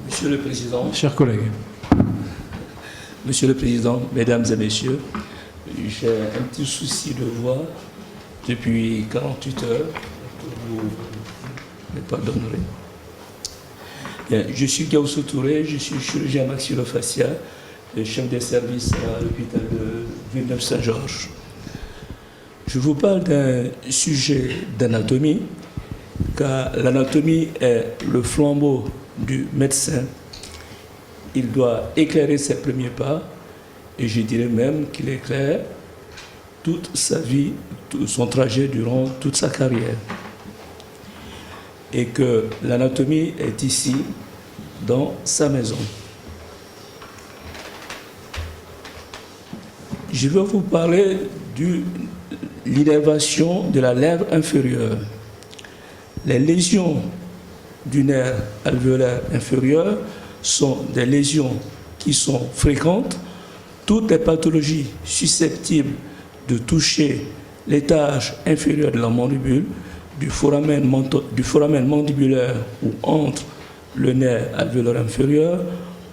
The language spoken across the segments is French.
Monsieur le Président, Chers collègues, Monsieur le Président, Mesdames et Messieurs, j'ai un petit souci de voix depuis 48 heures que vous me pardonnerez. Bien, je suis Gausso Touré, je suis chirurgien maxillofacial, chef des services à l'hôpital de Villeneuve-Saint-Georges. Je vous parle d'un sujet d'anatomie, car l'anatomie est le flambeau du médecin. Il doit éclairer ses premiers pas, et je dirais même qu'il éclaire toute sa vie, tout son trajet durant toute sa carrière. Et que l'anatomie est ici, dans sa maison. Je vais vous parler de l'innervation de la lèvre inférieure. Les lésions du nerf alvéolaire inférieur sont des lésions qui sont fréquentes. Toutes les pathologies susceptibles de toucher l'étage inférieur de la mandibule, du foramen mandibulaire ou entre le nerf alvéolaire inférieur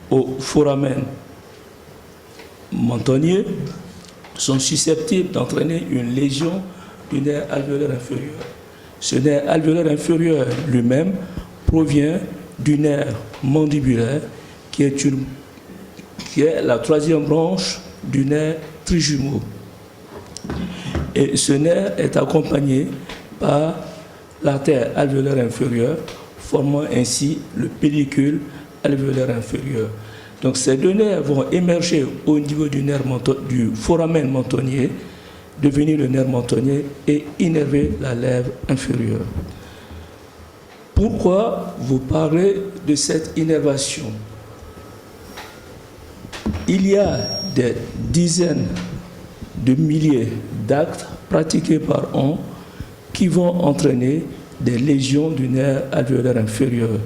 au foramen mentonnier sont susceptibles d'entraîner une lésion du nerf alvéolaire inférieur. Ce nerf alvéolaire inférieur lui-même provient du nerf mandibulaire qui est la troisième branche du nerf trijumeau. Et ce nerf est accompagné par l'artère alvéolaire inférieure, formant ainsi le pédicule alvéolaire inférieur. Donc ces deux nerfs vont émerger au niveau du foramen mentonnier, devenir le nerf mentonnier et innerver la lèvre inférieure. Pourquoi vous parlez de cette innervation? Il y a des dizaines de milliers d'actes pratiqués par an qui vont entraîner des lésions du nerf alvéolaire inférieur,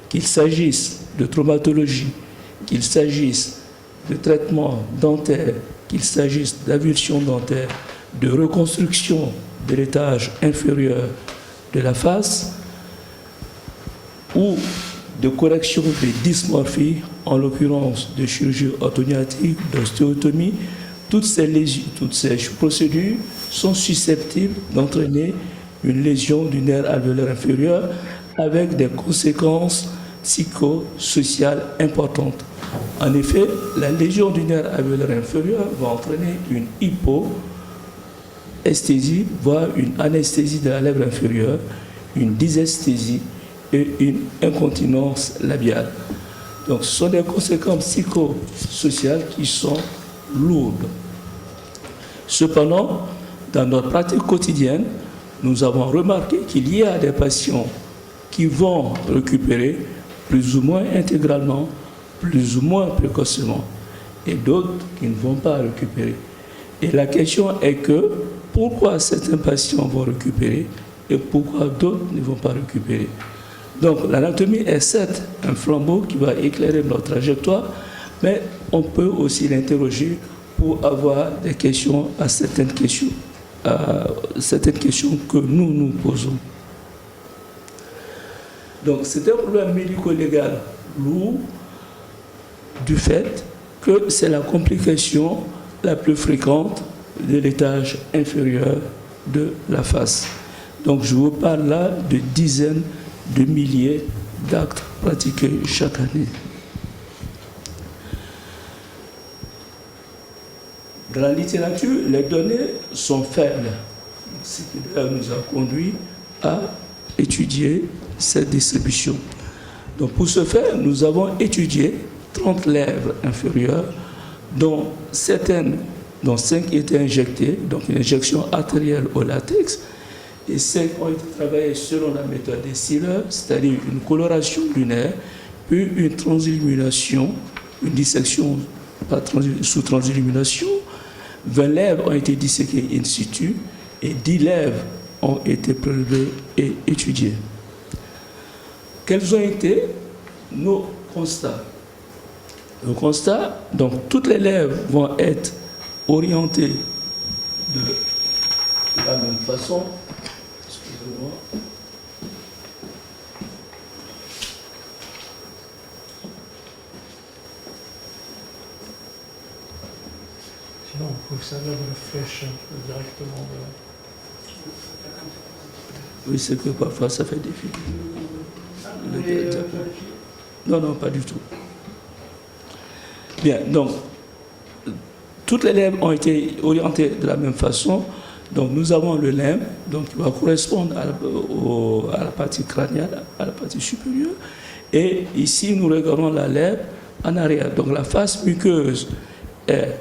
qu'il s'agisse de traumatologie, qu'il s'agisse de traitement dentaire, qu'il s'agisse d'avulsion dentaire, de reconstruction de l'étage inférieur de la face ou de correction des dysmorphies, en l'occurrence de chirurgie orthodontique, d'ostéotomie. Toutes ces procédures sont susceptibles d'entraîner une lésion du nerf alvéolaire inférieur avec des conséquences psychosociales importantes. En effet, la lésion du nerf alvéolaire inférieur va entraîner une hypoesthésie, voire une anesthésie de la lèvre inférieure, une dysesthésie et une incontinence labiale. Donc ce sont des conséquences psychosociales qui sont lourdes. Cependant, dans notre pratique quotidienne, nous avons remarqué qu'il y a des patients qui vont récupérer plus ou moins intégralement, plus ou moins précocement, et d'autres qui ne vont pas récupérer. Et la question est que pourquoi certains patients vont récupérer et pourquoi d'autres ne vont pas récupérer? Donc l'anatomie est certes un flambeau qui va éclairer notre trajectoire, mais on peut aussi l'interroger pour avoir des questions à certaines questions que nous nous posons. Donc c'est un problème médico-légal lourd du fait que c'est la complication la plus fréquente de l'étage inférieur de la face. Donc je vous parle là de dizaines de milliers d'actes pratiqués chaque année. Dans la littérature, les données sont faibles, ce qui nous a conduit à étudier cette distribution. Donc pour ce faire, nous avons étudié 30 lèvres inférieures, dont 5 étaient injectées, donc une injection artérielle au latex, et 5 ont été travaillées selon la méthode des Sealer, c'est-à-dire une coloration du nerf, puis une transillumination, une dissection sous transillumination. 20 lèvres ont été disséquées in situ et 10 lèvres ont été prélevées et étudiées. Quels ont été nos constats? Le constat, donc toutes les lèvres vont être orientées de la même façon. Excusez-moi. Sinon, on peut servir de la flèche directement de... Oui, c'est que parfois ça fait défi. Non, non, pas du tout. Bien, donc, toutes les lèvres ont été orientées de la même façon. Donc, nous avons le limbe, donc, qui va correspondre à la partie crânienne, à la partie supérieure. Et ici, nous regardons la lèvre en arrière. Donc, la face muqueuse est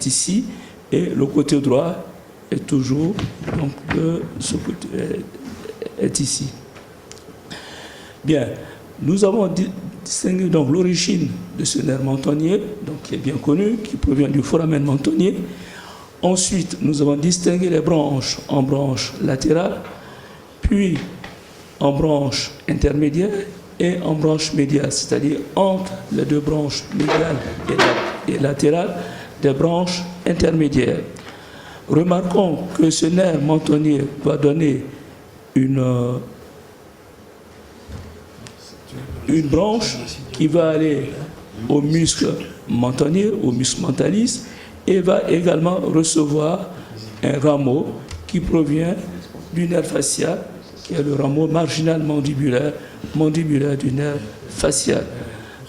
ici, et le côté droit est toujours, donc, de ce côté est ici. Bien, nous avons distingué donc l'origine de ce nerf mentonnier, donc qui est bien connu, qui provient du foramen mentonnier. Ensuite, nous avons distingué les branches en branches latérales, puis en branches intermédiaires et en branches médiales, c'est-à-dire entre les deux branches médiales et latérales, des branches intermédiaires. Remarquons que ce nerf mentonnier va donner une branche qui va aller au muscle mentonnier, au muscle mentalis, et va également recevoir un rameau qui provient du nerf facial, qui est le rameau marginal mandibulaire du nerf facial.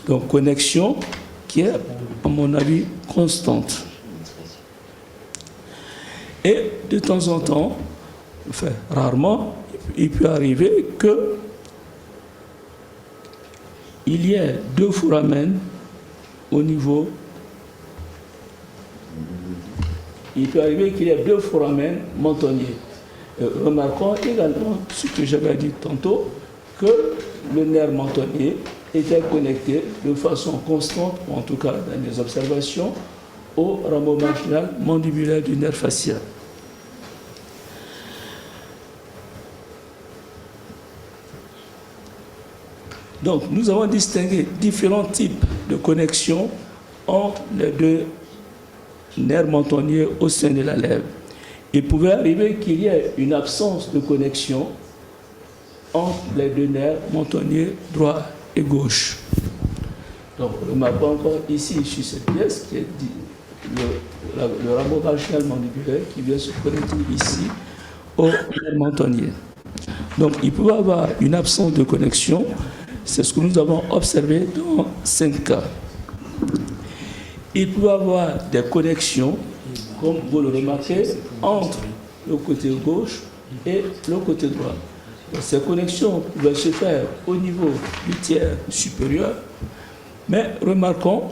Donc, connexion qui est, à mon avis, constante. Et de temps en temps, enfin rarement, il peut arriver que il y ait deux foramen au niveau. Il peut arriver qu'il y ait deux foramen mentonniers. Remarquons également ce que j'avais dit tantôt, que le nerf mentonnier était connecté de façon constante, ou en tout cas dans les observations, au rameau marginal mandibulaire du nerf facial. Donc, nous avons distingué différents types de connexions entre les deux nerfs mentonniers au sein de la lèvre. Il pouvait arriver qu'il y ait une absence de connexion entre les deux nerfs mentonniers droit et gauche. Donc, remarquons encore ici, sur cette pièce, qui est le rameau marginal mandibulaire qui vient se connecter ici au nerf mentonnier. Donc, il peut y avoir une absence de connexion. C'est ce que nous avons observé dans 5 cas. Il peut y avoir des connexions, comme vous le remarquez, entre le côté gauche et le côté droit. Donc, ces connexions peuvent se faire au niveau du tiers supérieur, mais remarquons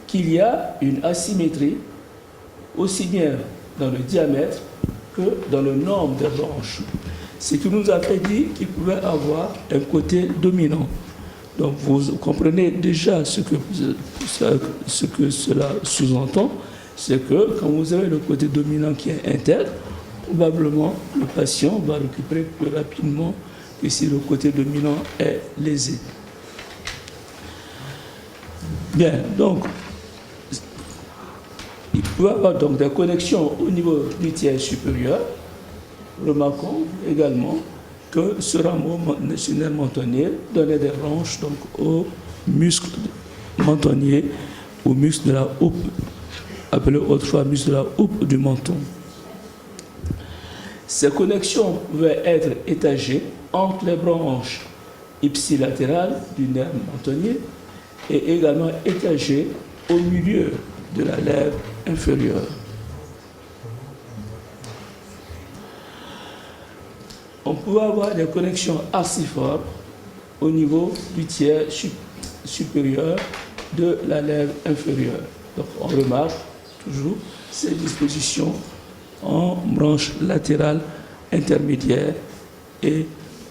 qu'il y a une asymétrie aussi bien dans le diamètre que dans le nombre des branches. Ce qui nous a fait dire qu'il pouvait avoir un côté dominant. Donc vous comprenez déjà ce que cela sous-entend, c'est que quand vous avez le côté dominant qui est interne, probablement le patient va récupérer plus rapidement que si le côté dominant est lésé. Bien, donc il peut y avoir donc des connexions au niveau du tiers supérieur. Remarquons également que ce rameau nerf mentonnier donnait des branches donc, au muscle mentonnier, au muscle de la houppe, appelé autrefois muscle de la houppe du menton. Ces connexions pouvaient être étagées entre les branches ipsilatérales du nerf mentonnier et également étagées au milieu de la lèvre inférieure. On pouvait avoir des connexions arciformes au niveau du tiers supérieur de la lèvre inférieure. Donc on remarque toujours ces dispositions en branche latérale intermédiaire et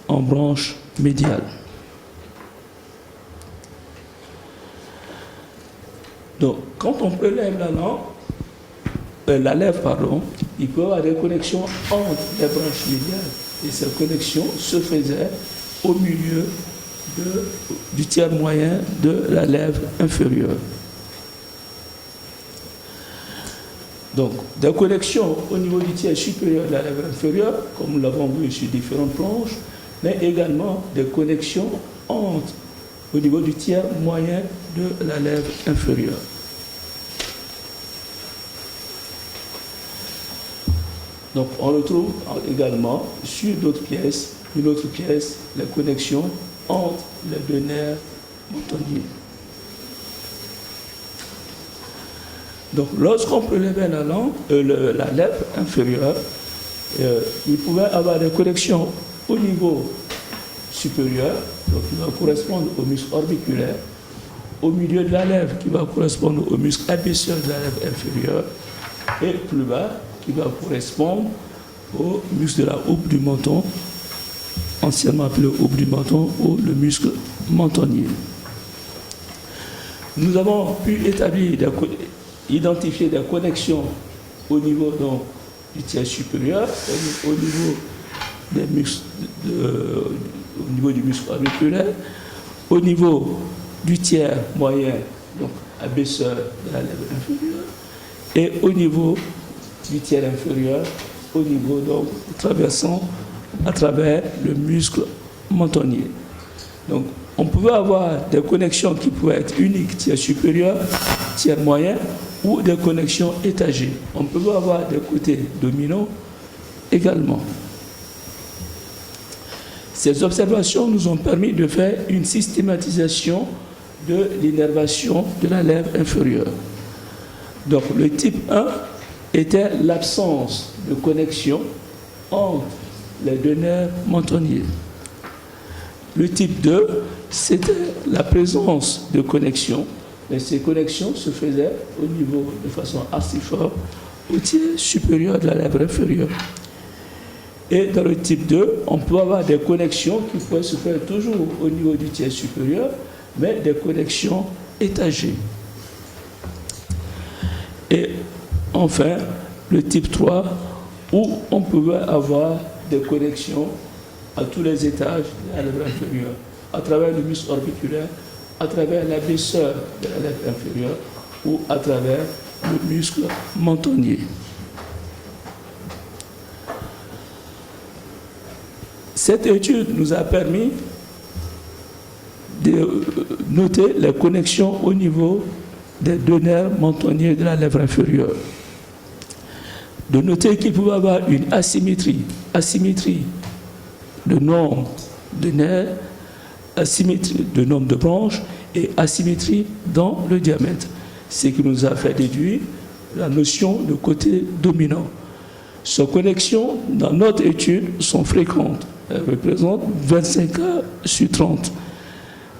en branche médiale. Donc quand on prélève la lèvre, il peut y avoir des connexions entre les branches médiales. Et ces connexions se faisaient au milieu du tiers moyen de la lèvre inférieure. Donc, des connexions au niveau du tiers supérieur de la lèvre inférieure, comme nous l'avons vu sur différentes planches, mais également des connexions au niveau du tiers moyen de la lèvre inférieure. Donc on retrouve également sur d'autres pièces, une autre pièce, la connexion entre les deux nerfs montagneux. Donc lorsqu'on prélevait la lèvre inférieure, il pouvait avoir des connexions au niveau supérieur, donc qui va correspondre au muscle orbiculaire, au milieu de la lèvre qui va correspondre au muscle abaisseur de la lèvre inférieure, et plus bas qui va correspondre au muscle de la houppe du menton, anciennement appelé houppe du menton, ou le muscle mentonnier. Nous avons pu identifier des connexions au niveau donc, du tiers supérieur, au niveau des muscles, au niveau du muscle auriculaire, au niveau du tiers moyen, donc abaisseur de la lèvre inférieure, et au niveau du tiers inférieur, au niveau donc traversant à travers le muscle mentonnier. Donc on pouvait avoir des connexions qui pouvaient être uniques, tiers supérieur, tiers moyen, ou des connexions étagées. On peut avoir des côtés dominants également. Ces observations nous ont permis de faire une systématisation de l'innervation de la lèvre inférieure. Donc le type 1 était l'absence de connexion entre les deux nerfs mentonniers. Le type 2, c'était la présence de connexion, mais ces connexions se faisaient au niveau, de façon assez forte, au tiers supérieur de la lèvre inférieure. Et dans le type 2, on peut avoir des connexions qui peuvent se faire toujours au niveau du tiers supérieur, mais des connexions étagées. Et enfin, le type 3, où on pouvait avoir des connexions à tous les étages de la lèvre inférieure, à travers le muscle orbiculaire, à travers l'abaisseur de la lèvre inférieure ou à travers le muscle mentonnier. Cette étude nous a permis de noter les connexions au niveau des deux nerfs mentonniers de la lèvre inférieure. De noter qu'il pouvait y avoir une asymétrie de nombre de nerfs, asymétrie de nombre de branches et asymétrie dans le diamètre. Ce qui nous a fait déduire la notion de côté dominant. Ces connexions, dans notre étude, sont fréquentes. Elles représentent 25 cas sur 30.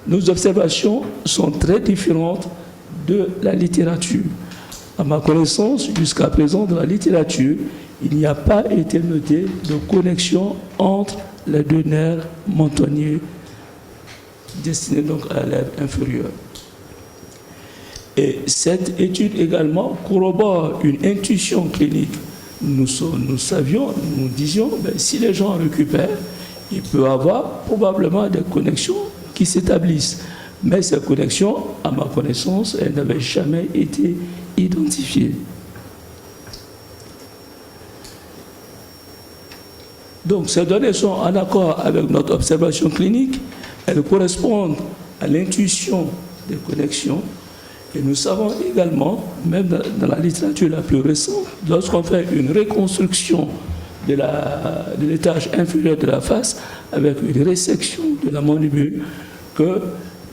Nos observations sont très différentes de la littérature. À ma connaissance, jusqu'à présent, dans la littérature, il n'y a pas été noté de connexion entre les deux nerfs mentonniers destinés donc à la lèvre inférieure. Et cette étude également corrobore une intuition clinique. Nous savions, nous disions, si les gens récupèrent, il peut y avoir probablement des connexions qui s'établissent. Mais ces connexions, à ma connaissance, elles n'avaient jamais été identifiées. Donc ces données sont en accord avec notre observation clinique. Elles correspondent à l'intuition des connexions. Et nous savons également, même dans la littérature la plus récente, lorsqu'on fait une reconstruction de l'étage inférieur de la face avec une résection de la mandibule, que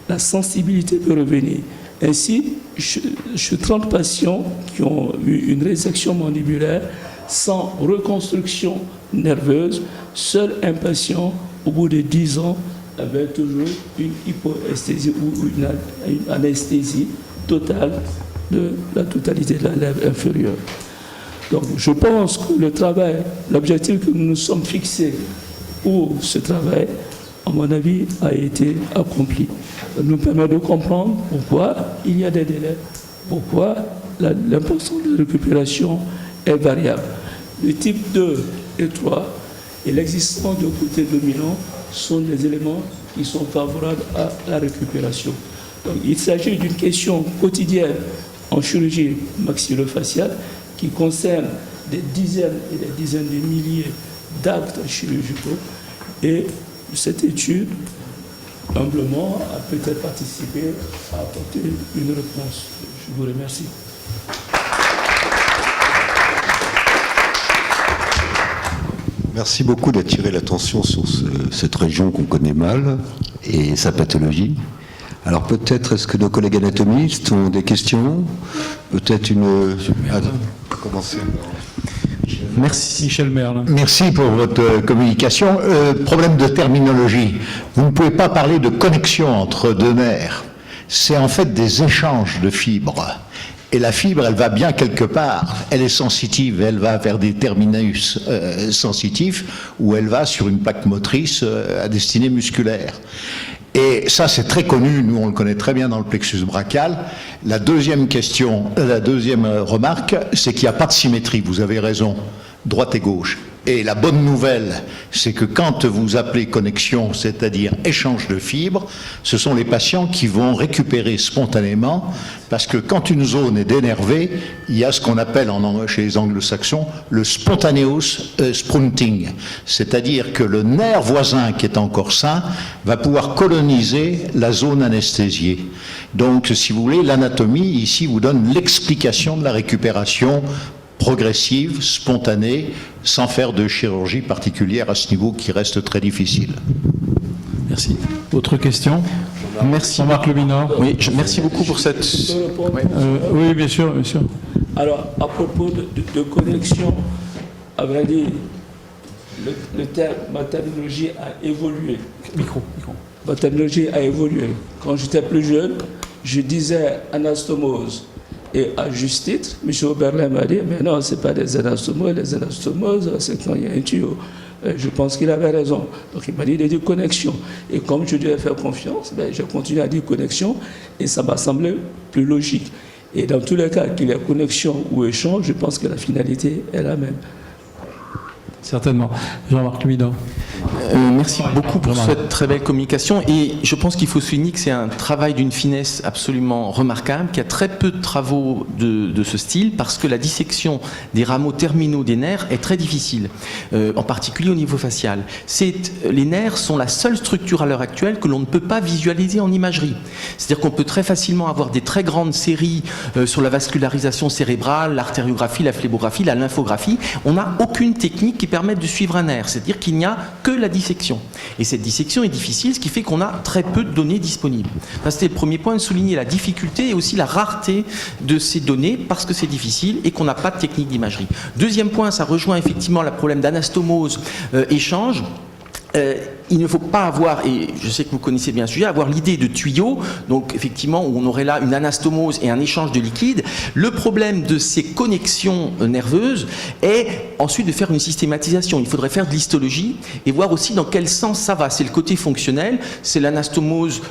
la sensibilité peut revenir. Ainsi, chez 30 patients qui ont eu une résection mandibulaire sans reconstruction nerveuse, seul un patient, au bout de 10 ans, avait toujours une hypoesthésie ou une anesthésie totale de la totalité de la lèvre inférieure. Donc je pense que le travail, l'objectif que nous nous sommes fixés pour ce travail, à mon avis, a été accompli. Ça nous permet de comprendre pourquoi il y a des délais, pourquoi l'importance de récupération est variable. Le type 2 et 3 et l'existence de côté dominant sont des éléments qui sont favorables à la récupération. Donc, il s'agit d'une question quotidienne en chirurgie maxillofaciale qui concerne des dizaines et des dizaines de milliers d'actes chirurgicaux. Et cette étude, humblement, a peut-être participé à apporter une réponse. Je vous remercie. Merci beaucoup d'attirer l'attention sur cette région qu'on connaît mal et sa pathologie. Alors peut-être est-ce que nos collègues anatomistes ont des questions? Peut-être une... commencer. Merci. Michel Merle. Merci pour votre communication. Problème de terminologie. Vous ne pouvez pas parler de connexion entre deux nerfs. C'est en fait des échanges de fibres. Et la fibre, elle va bien quelque part. Elle est sensitive, elle va vers des terminus sensitifs, ou elle va sur une plaque motrice à destinée musculaire. Et ça, c'est très connu, nous on le connaît très bien dans le plexus brachial. La deuxième remarque, c'est qu'il n'y a pas de symétrie, vous avez raison, droite et gauche. Et la bonne nouvelle, c'est que quand vous appelez connexion, c'est-à-dire échange de fibres, ce sont les patients qui vont récupérer spontanément, parce que quand une zone est dénervée, il y a ce qu'on appelle chez les anglo-saxons le spontaneous sprouting, c'est-à-dire que le nerf voisin qui est encore sain va pouvoir coloniser la zone anesthésiée. Donc, si vous voulez, l'anatomie ici vous donne l'explication de la récupération progressive, spontanée, sans faire de chirurgie particulière à ce niveau qui reste très difficile. Merci. Autre question? Merci. Jean-Marc Le Minor. Oui, merci beaucoup pour cette... Oui, bien sûr, bien sûr. Alors, à propos de connexion, à vrai dire, ma terminologie a évolué. Micro. Ma terminologie a évolué. Quand j'étais plus jeune, je disais anastomose. Et à juste titre, M. Oberlin m'a dit, mais non, ce n'est pas des anastomoses. Les anastomoses, c'est quand il y a un tuyau. Je pense qu'il avait raison. Donc il m'a dit de dire connexion. Et comme je lui ai fait confiance, j'ai continué à dire connexion et ça m'a semblé plus logique. Et dans tous les cas, qu'il y ait connexion ou échange, je pense que la finalité est la même. Certainement. Jean-Marc Lumidor. Merci beaucoup pour cette très belle communication et je pense qu'il faut souligner que c'est un travail d'une finesse absolument remarquable, qu'il y a très peu de travaux de ce style parce que la dissection des rameaux terminaux des nerfs est très difficile, en particulier au niveau facial. Les nerfs sont la seule structure à l'heure actuelle que l'on ne peut pas visualiser en imagerie. C'est-à-dire qu'on peut très facilement avoir des très grandes séries sur la vascularisation cérébrale, l'artériographie, la phlébographie, la lymphographie. On n'a aucune technique qui permette de suivre un nerf, c'est-à-dire qu'il n'y a que la dissection. Et cette dissection est difficile, ce qui fait qu'on a très peu de données disponibles. C'était le premier point, de souligner la difficulté et aussi la rareté de ces données, parce que c'est difficile et qu'on n'a pas de technique d'imagerie. Deuxième point, ça rejoint effectivement le problème d'anastomose échange. Il ne faut pas avoir, et je sais que vous connaissez bien le sujet, avoir l'idée de tuyau, donc effectivement où on aurait là une anastomose et un échange de liquide. Le problème de ces connexions nerveuses est ensuite de faire une systématisation. Il faudrait faire de l'histologie et voir aussi dans quel sens ça va. C'est le côté fonctionnel, c'est l'anastomose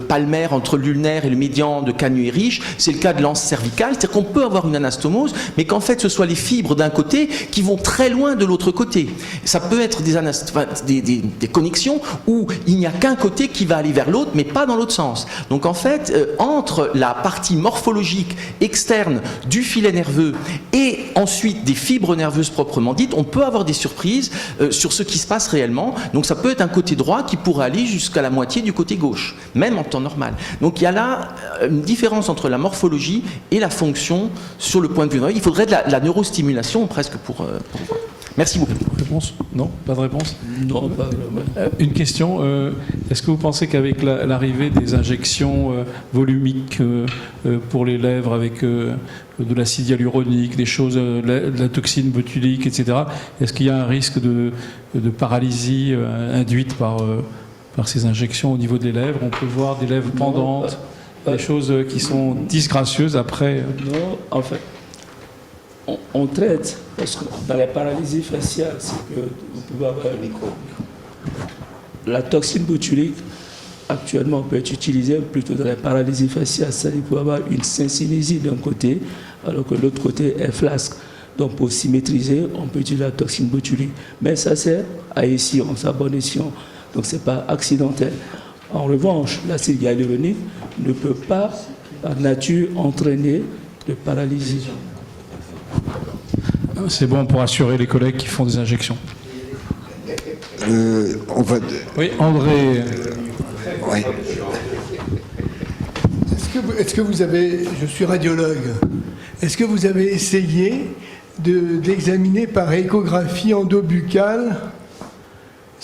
palmaire entre l'ulnaire et le médian de Canu-Eriche, c'est le cas de l'anse cervicale, c'est-à-dire qu'on peut avoir une anastomose, mais qu'en fait ce soit les fibres d'un côté qui vont très loin de l'autre côté. Ça peut être des connexions où il n'y a qu'un côté qui va aller vers l'autre, mais pas dans l'autre sens. Donc en fait, entre la partie morphologique externe du filet nerveux et ensuite des fibres nerveuses proprement dites, on peut avoir des surprises sur ce qui se passe réellement. Donc ça peut être un côté droit qui pourrait aller jusqu'à la moitié du côté gauche, même en temps normal. Donc il y a là une différence entre la morphologie et la fonction sur le point de vue nerveux. Il faudrait de la neurostimulation presque pour voir. Merci beaucoup. Réponse? Non? Pas de réponse? Non, pas vraiment. Une question, est-ce que vous pensez qu'avec l'arrivée des injections volumiques pour les lèvres avec de l'acide hyaluronique, des choses, de la toxine botulique, etc., est-ce qu'il y a un risque de paralysie induite par ces injections au niveau des lèvres? On peut voir des lèvres pendantes, des choses qui sont disgracieuses après? Non, en fait, on traite, parce que dans la paralysie faciale, c'est que vous pouvez avoir un micro. La toxine botulique, actuellement, peut être utilisée plutôt dans la paralysie faciale, c'est-à-dire qu'il peut avoir une syncynésie d'un côté, alors que l'autre côté est flasque. Donc pour symétriser, on peut utiliser la toxine botulique. Mais ça sert à escient, ça bon escient. Donc ce n'est pas accidentel. En revanche, l'acide hyaluronique ne peut pas, par nature, entraîner de paralysie. C'est bon pour assurer les collègues qui font des injections. Oui, André. Oui. Est-ce que vous avez, je suis radiologue, est-ce que vous avez essayé d'examiner par échographie endobuccale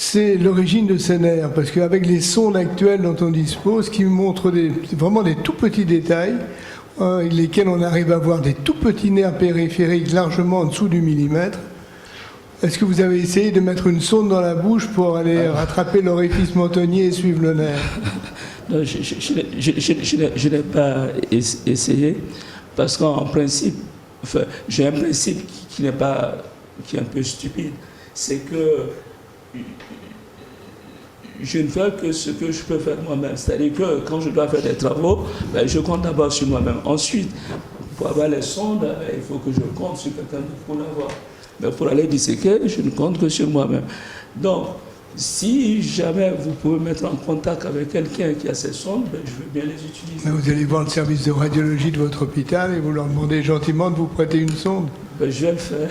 c'est l'origine de ces nerfs. Parce qu'avec les sondes actuelles dont on dispose, qui montrent vraiment des tout petits détails, lesquels on arrive à voir des tout petits nerfs périphériques largement en dessous du millimètre, est-ce que vous avez essayé de mettre une sonde dans la bouche pour aller rattraper l'orifice mentonnier et suivre le nerf? Non, je n'ai pas essayé, parce qu'en principe, enfin, j'ai un principe qui est un peu stupide, c'est que je ne fais que ce que je peux faire moi-même. C'est-à-dire que quand je dois faire des travaux, ben, je compte d'abord sur moi-même. Ensuite, pour avoir les sondes, il faut que je compte sur quelqu'un pour l'avoir. Mais pour aller disséquer, je ne compte que sur moi-même. Donc, si jamais vous pouvez mettre en contact avec quelqu'un qui a ces sondes, ben, je veux bien les utiliser. Mais vous allez voir le service de radiologie de votre hôpital et vous leur demandez gentiment de vous prêter une sonde. Ben, je vais le faire.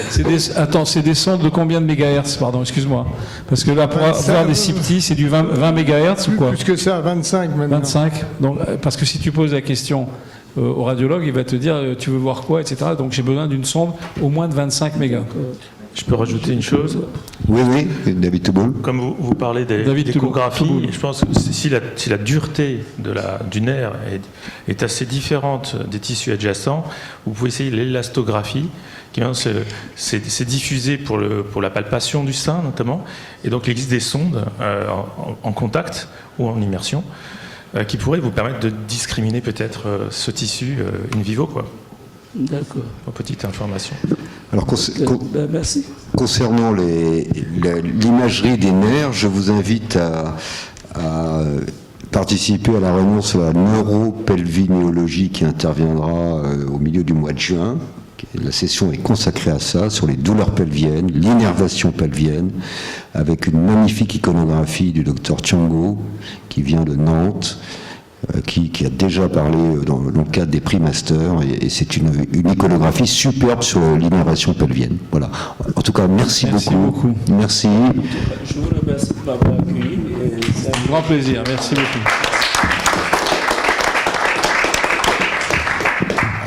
C'est des sondes de combien de mégahertz, pardon, excuse-moi. Parce que là, pour avoir des si petits, c'est du 20 mégahertz ou quoi? Plus que ça, 25 maintenant. 25. Donc, parce que si tu poses la question au radiologue, il va te dire tu veux voir quoi, etc. Donc j'ai besoin d'une sonde au moins de 25 mégas. Je peux rajouter une chose. Oui, David Touboul. Comme vous parlez d'échographie, je pense que si la dureté du nerf est assez différente des tissus adjacents, vous pouvez essayer l'élastographie, qui c'est diffusé pour la palpation du sein notamment, et donc il existe des sondes en contact ou en immersion qui pourraient vous permettre de discriminer peut-être ce tissu in vivo, quoi. D'accord. Petite information. Alors, merci. Concernant l'imagerie des nerfs, je vous invite à participer à la réunion sur la neuropelvinéologie qui interviendra au milieu du mois de juin. La session est consacrée à ça, sur les douleurs pelviennes, l'innervation pelvienne, avec une magnifique iconographie du docteur Thiango, qui vient de Nantes, qui a déjà parlé dans le cadre des prix Master, et c'est une iconographie superbe sur l'innervation pelvienne. Voilà. En tout cas, merci beaucoup. Merci. Je vous remercie de m'avoir accueilli. C'est un grand plaisir. Merci beaucoup.